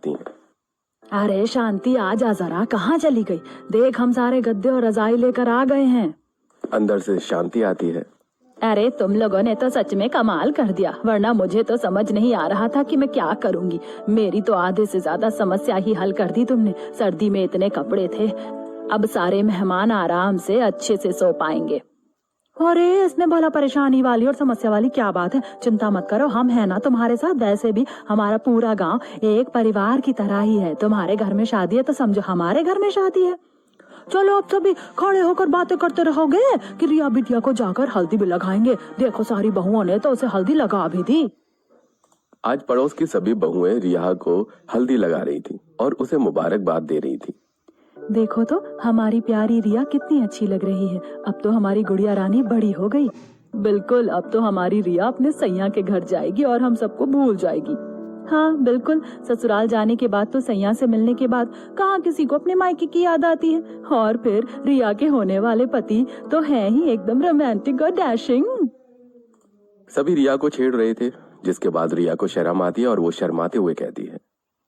आती हैं। अरे शांति, आ जा जरा, कहाँ चली गई? देख, हम सारे गद्दे और रजाई लेकर आ गए हैं। अंदर से शांति आती है। अरे तुम लोगों ने तो सच में कमाल कर दिया, वरना मुझे तो समझ नहीं आ रहा था कि मैं क्या करूंगी। मेरी तो आधे से ज्यादा समस्या ही हल कर दी तुमने। सर्दी में इतने कपड़े थे, अब सारे मेहमान आराम से अच्छे से सो पाएंगे। अरे इसमें भला परेशानी वाली और समस्या वाली क्या बात है? चिंता मत करो, हम है ना तुम्हारे साथ। वैसे भी हमारा पूरा गांव एक परिवार की तरह ही है। तुम्हारे घर में शादी है तो समझो हमारे घर में शादी है। चलो अब सभी खड़े होकर बातें करते रहोगे कि रिया बिटिया को जाकर हल्दी भी लगाएंगे। देखो सारी बहुओं ने तो उसे हल्दी लगा भी दी। आज पड़ोस की सभी बहुएं रिया को हल्दी लगा रही थी और उसे मुबारकबाद दे रही थी। देखो तो हमारी प्यारी रिया कितनी अच्छी लग रही है। अब तो हमारी गुड़िया रानी बड़ी हो गई। बिल्कुल, अब तो हमारी रिया अपने सैया के घर जाएगी और हम सबको भूल जाएगी। हाँ बिल्कुल, ससुराल जाने के बाद तो सैया से मिलने के बाद कहाँ किसी को अपने मायके की याद आती है। और फिर रिया के होने वाले पति तो है ही एकदम रोमांटिक और डैशिंग। सभी रिया को छेड़ रहे थे, जिसके बाद रिया को शर्म आती है और वो शर्माते हुए कहती है,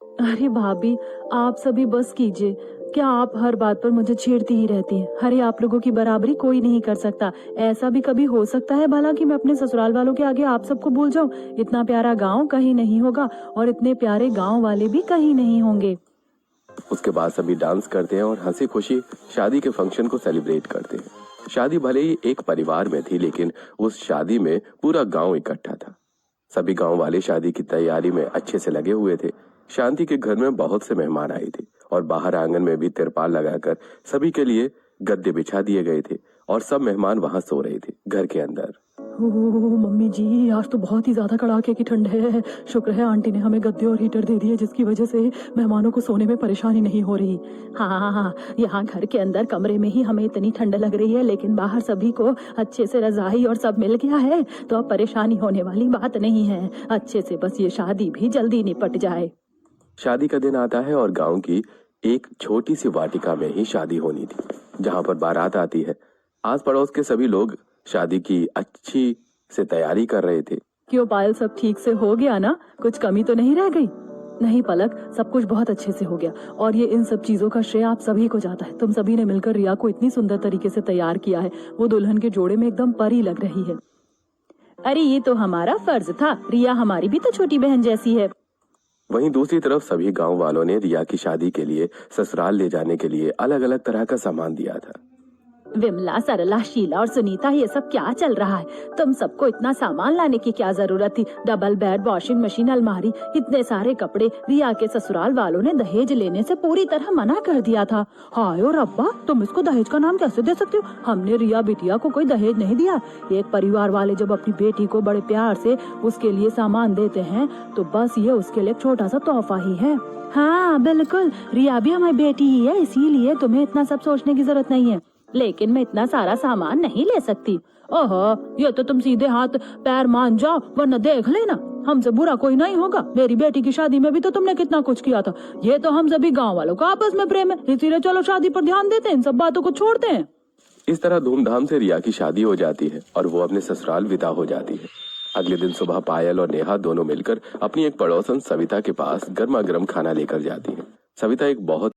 अरे भाभी, आप सभी बस कीजिए। क्या आप हर बात पर मुझे छेड़ती ही रहती हैं? अरे आप लोगों की बराबरी कोई नहीं कर सकता। ऐसा भी कभी हो सकता है भला कि मैं अपने ससुराल वालों के आगे आप सबको भूल जाऊं? इतना प्यारा गांव कहीं नहीं होगा और इतने प्यारे गांव वाले भी कहीं नहीं होंगे। उसके बाद सभी डांस करते हैं और हंसी खुशी शादी के फंक्शन को सेलिब्रेट करते हैं। शादी भले ही एक परिवार में थी, लेकिन उस शादी में पूरा गांव इकट्ठा था। सभी गांव वाले शादी की तैयारी में अच्छे से लगे हुए थे। शांति के घर में बहुत से मेहमान आए थे और बाहर आंगन में भी तिरपाल लगाकर सभी के लिए गद्दे बिछा दिए गए थे और सब मेहमान वहां सो रहे थे घर के अंदर। मम्मी जी, आज तो बहुत ही ज्यादा कड़ाके की ठंड है। शुक्र है आंटी ने हमें गद्दे और हीटर दे दिए, जिसकी वजह से मेहमानों को सोने में परेशानी नहीं हो रही। हाँ, यहाँ घर के अंदर कमरे में ही हमें इतनी ठंड लग रही है, लेकिन बाहर सभी को अच्छे से रजाई और सब मिल गया है, तो अब परेशानी होने वाली बात नहीं है। अच्छे से बस ये शादी भी जल्दी निपट जाए। शादी का दिन आता है और गांव की एक छोटी सी वाटिका में ही शादी होनी थी, जहां पर बारात आती है। आस पड़ोस के सभी लोग शादी की अच्छी से तैयारी कर रहे थे। क्यों पायल, सब ठीक से हो गया ना? कुछ कमी तो नहीं रह गई? नहीं पलक, सब कुछ बहुत अच्छे से हो गया और ये इन सब चीजों का श्रेय आप सभी को जाता है। तुम सभी ने मिलकर रिया को इतनी सुंदर तरीके से तैयार किया है, वो दुल्हन के जोड़े में एकदम परी लग रही है। अरे ये तो हमारा फर्ज था, रिया हमारी भी तो छोटी बहन जैसी है। वहीं दूसरी तरफ सभी गांव वालों ने रिया की शादी के लिए ससुराल ले जाने के लिए अलग अलग तरह का सामान दिया था। विमला, सरला, शीला और सुनीता, ये सब क्या चल रहा है? तुम सबको इतना सामान लाने की क्या जरूरत थी? डबल बेड, वॉशिंग मशीन, अलमारी, इतने सारे कपड़े। रिया के ससुराल वालों ने दहेज लेने से पूरी तरह मना कर दिया था। हाय और अब्बा, तुम इसको दहेज का नाम कैसे दे सकते हो? हमने रिया बिटिया को कोई दहेज नहीं दिया। एक परिवार वाले जब अपनी बेटी को बड़े प्यार से उसके लिए सामान देते हैं तो बस ये उसके लिए एक छोटा सा तोहफा ही है। हाँ बिल्कुल, रिया भी हमारी बेटी ही है, इसीलिए तुम्हें इतना सब सोचने की जरूरत नहीं है। लेकिन मैं इतना सारा सामान नहीं ले सकती। ओहो, ये तो तुम सीधे हाथ पैर मान जाओ, वरना देख लेना, हमसे बुरा कोई नहीं होगा। मेरी बेटी की शादी में भी तो तुमने कितना कुछ किया था। ये तो हम सभी गांव वालों का आपस में प्रेम है, इसीलिए चलो शादी पर ध्यान देते हैं, इन सब बातों को छोड़ते हैं। इस तरह धूमधाम से रिया की शादी हो जाती है और वो अपने ससुराल विदा हो जाती है। अगले दिन सुबह पायल और नेहा दोनों मिलकर अपनी एक पड़ोसन सविता के पास गर्मा गर्म खाना लेकर जाती है। सविता एक बहुत